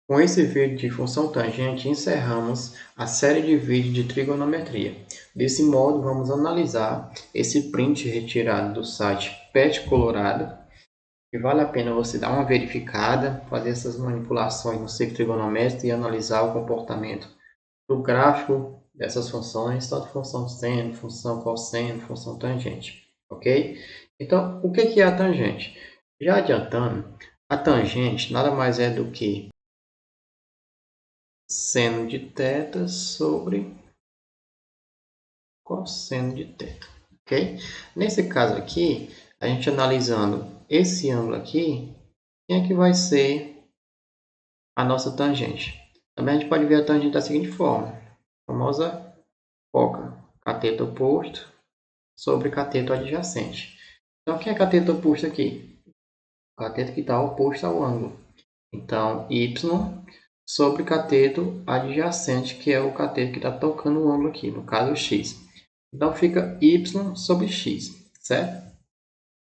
Com esse vídeo de função tangente, encerramos a série de vídeos de trigonometria. Desse modo, vamos analisar esse print retirado do site PET Colorado, que vale a pena você dar uma verificada, fazer essas manipulações no ciclo trigonométrico e analisar o comportamento do gráfico dessas funções, tanto função seno, função cosseno, função tangente, ok? Então, o que é a tangente? Já adiantando, a tangente nada mais é do que seno de θ sobre cosseno de θ, ok? Nesse caso aqui, a gente analisando esse ângulo aqui, quem é que vai ser a nossa tangente? Também a gente pode ver a tangente da seguinte forma, a famosa foca, cateto oposto sobre cateto adjacente. Então, quem é cateto oposto aqui? O cateto que está oposto ao ângulo. Então, y sobre cateto adjacente, que é o cateto que está tocando o ângulo aqui, no caso x. Então, fica y sobre x, certo?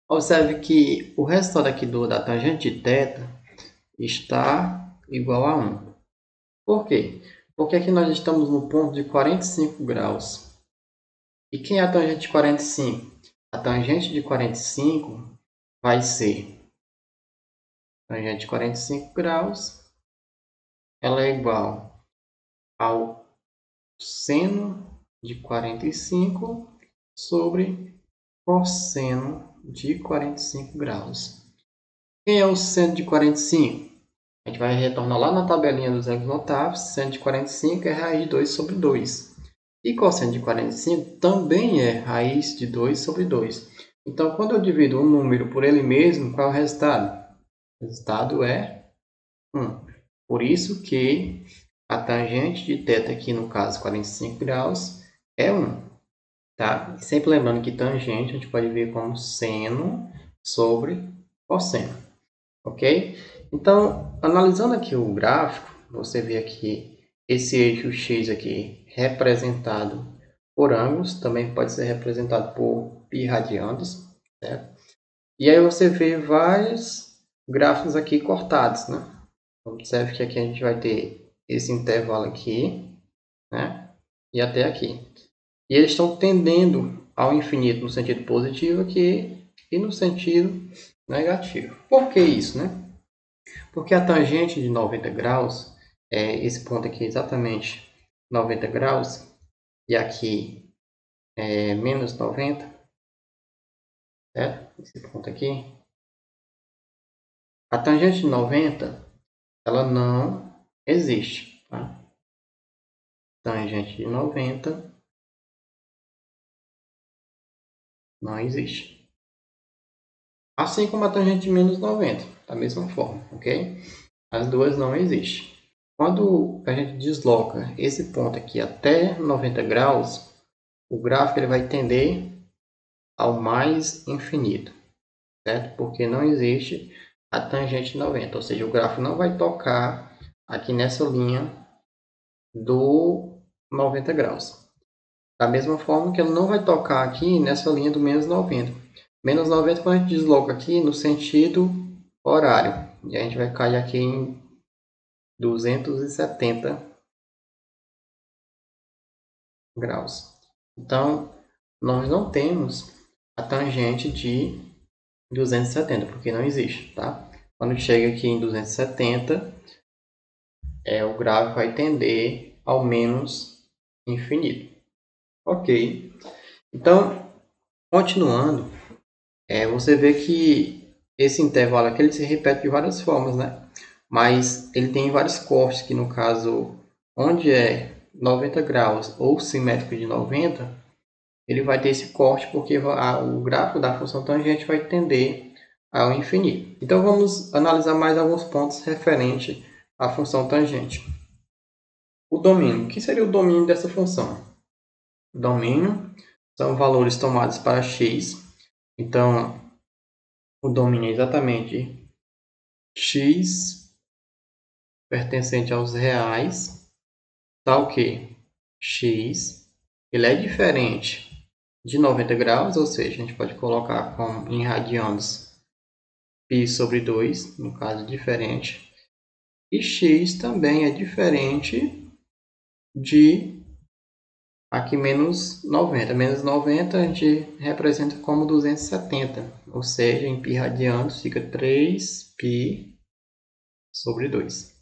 Observe que o resultado aqui da tangente de θ está igual a 1. Por quê? Porque aqui nós estamos no ponto de 45 graus. E quem é a tangente de 45? A tangente de 45 vai ser tangente de 45 graus, ela é igual ao seno de 45 sobre cosseno de 45 graus. Quem é o seno de 45? A gente vai retornar lá na tabelinha dos ângulos notáveis. Seno de 45 é raiz de 2 sobre 2. E cosseno de 45 também é raiz de 2 sobre 2. Então, quando eu divido um número por ele mesmo, qual é o resultado? O resultado é 1. Por isso que a tangente de θ aqui, no caso 45 graus, é 1. Tá? Sempre lembrando que tangente a gente pode ver como seno sobre cosseno. Ok? Então, analisando aqui o gráfico, você vê aqui esse eixo x aqui representado por ângulos, também pode ser representado por π radianos, certo? E aí você vê vários gráficos aqui cortados, né? Observe que aqui a gente vai ter esse intervalo aqui, né? E até aqui. E eles estão tendendo ao infinito no sentido positivo aqui e no sentido negativo. Por que isso, né? Porque a tangente de 90 graus, esse ponto aqui é exatamente 90 graus, e aqui é menos 90, certo? Esse ponto aqui. A tangente de 90, ela não existe, tá? Tangente de 90 não existe. Assim como a tangente de menos 90, da mesma forma, ok? As duas não existem. Quando a gente desloca esse ponto aqui até 90 graus, o gráfico ele vai tender ao mais infinito, certo? Porque não existe a tangente de 90, ou seja, o gráfico não vai tocar aqui nessa linha do 90 graus. Da mesma forma que ele não vai tocar aqui nessa linha do menos 90. Menos 90 quando a gente desloca aqui no sentido horário. E a gente vai cair aqui em 270 graus. Então, nós não temos a tangente de 270, porque não existe, tá? Quando chega aqui em 270, o gráfico vai tender ao menos infinito. Ok. Então, continuando, você vê que esse intervalo aqui ele se repete de várias formas, né? Mas ele tem vários cortes, que no caso, onde é 90 graus ou simétrico de 90, ele vai ter esse corte porque o gráfico da função tangente vai tender ao infinito. Então, vamos analisar mais alguns pontos referentes à função tangente. O domínio. O que seria o domínio dessa função? O domínio são valores tomados para x. Então, o domínio é exatamente x pertencente aos reais, tal que x ele é diferente de 90 graus, ou seja, a gente pode colocar como em radianos π sobre 2, no caso diferente. E x também é diferente de aqui menos 90. Menos 90 a gente representa como 270. Ou seja, em π radianos fica 3π sobre 2.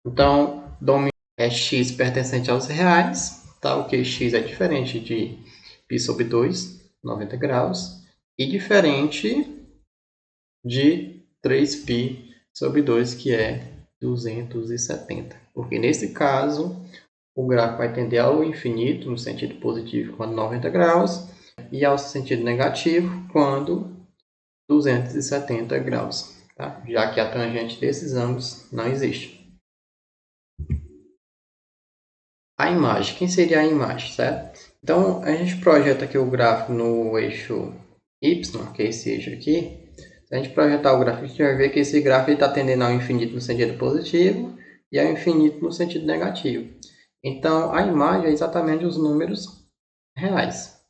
Então, domínio é x pertencente aos reais, tá? O que x é diferente de π sobre 2, 90 graus, e diferente de 3π sobre 2, que é 270. Porque nesse caso, o gráfico vai tender ao infinito, no sentido positivo, quando 90 graus, e ao sentido negativo, quando 270 graus, tá? Já que a tangente desses ângulos não existe. A imagem. Quem seria a imagem, certo? Então, a gente projeta aqui o gráfico no eixo Y, que é esse eixo aqui. Se a gente projetar o gráfico, a gente vai ver que esse gráfico está tendendo ao infinito no sentido positivo e ao infinito no sentido negativo. Então, a imagem é exatamente os números reais.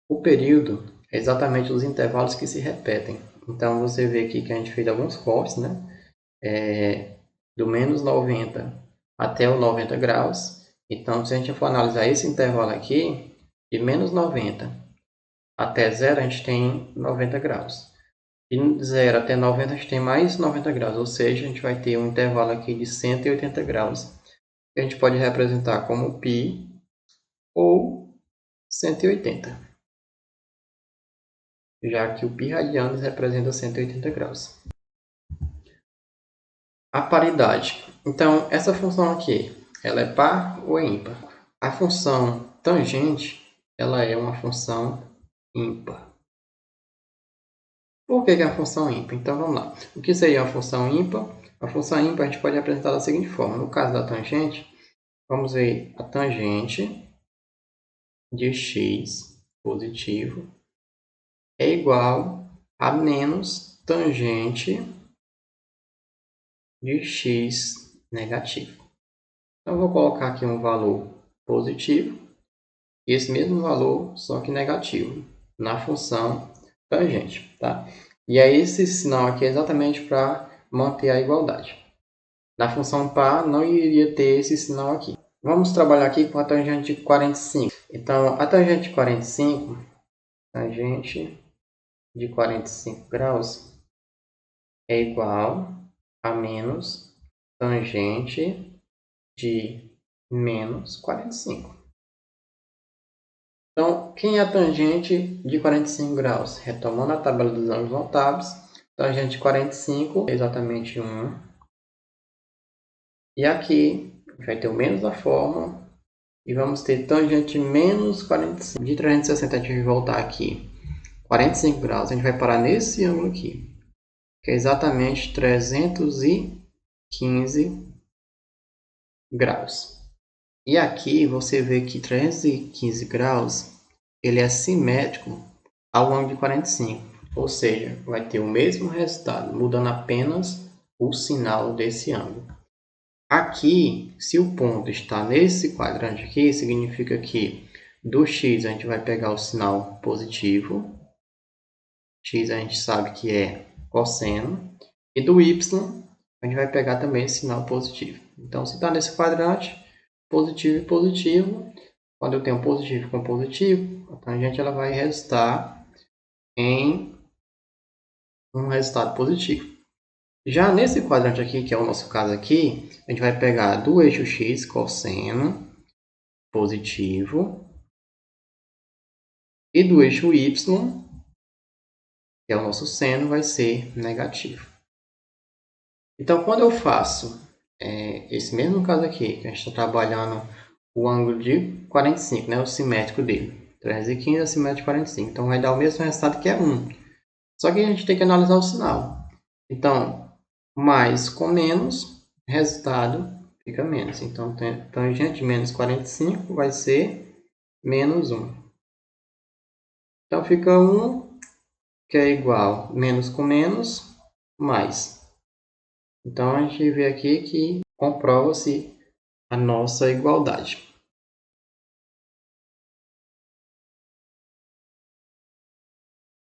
O período é exatamente os intervalos que se repetem. Então, você vê aqui que a gente fez alguns cortes, né? Do menos 90 até o 90 graus. Então, se a gente for analisar esse intervalo aqui, de menos 90 até 0, a gente tem 90 graus. De 0 até 90, a gente tem mais 90 graus, ou seja, a gente vai ter um intervalo aqui de 180 graus, que a gente pode representar como π ou 180, já que o π radianos representa 180 graus. A paridade. Então, essa função aqui, ela é par ou é ímpar? A função tangente, ela é uma função ímpar. Por que é a função ímpar? Então, vamos lá. O que seria uma função ímpar? A função ímpar a gente pode representar da seguinte forma. No caso da tangente, vamos ver a tangente de x positivo é igual a menos tangente de x negativo. Então, eu vou colocar aqui um valor positivo e esse mesmo valor, só que negativo, na função tangente, tá? E aí esse sinal aqui é exatamente para manter a igualdade. Na função par não iria ter esse sinal aqui. Vamos trabalhar aqui com a tangente de 45. Então, a tangente de 45, tangente de 45 graus é igual a menos tangente de menos 45. Então, quem é a tangente de 45 graus? Retomando a tabela dos ângulos notáveis, tangente de 45 é exatamente 1. E aqui, a gente vai ter o menos da fórmula e vamos ter tangente de menos 45. De 360, a gente vai voltar aqui 45 graus, a gente vai parar nesse ângulo aqui, que é exatamente 315 graus. E aqui você vê que 315 graus ele é simétrico ao ângulo de 45, ou seja, vai ter o mesmo resultado, mudando apenas o sinal desse ângulo. Aqui, se o ponto está nesse quadrante aqui, significa que do x a gente vai pegar o sinal positivo, x a gente sabe que é cosseno, e do y a gente vai pegar também esse sinal positivo. Então, se está nesse quadrante, positivo e positivo, quando eu tenho positivo com positivo, a tangente ela vai resultar em um resultado positivo. Já nesse quadrante aqui, que é o nosso caso aqui, a gente vai pegar do eixo x, cosseno, positivo, e do eixo y, que é o nosso seno, vai ser negativo. Então, quando eu faço esse mesmo caso aqui, que a gente está trabalhando o ângulo de 45, né, o simétrico dele, 315 acima de 45, então vai dar o mesmo resultado que é 1. Só que a gente tem que analisar o sinal. Então, mais com menos, resultado fica menos. Então, tangente de menos 45 vai ser menos 1. Então, fica 1, que é igual menos com menos, mais. Então, a gente vê aqui que comprova-se a nossa igualdade.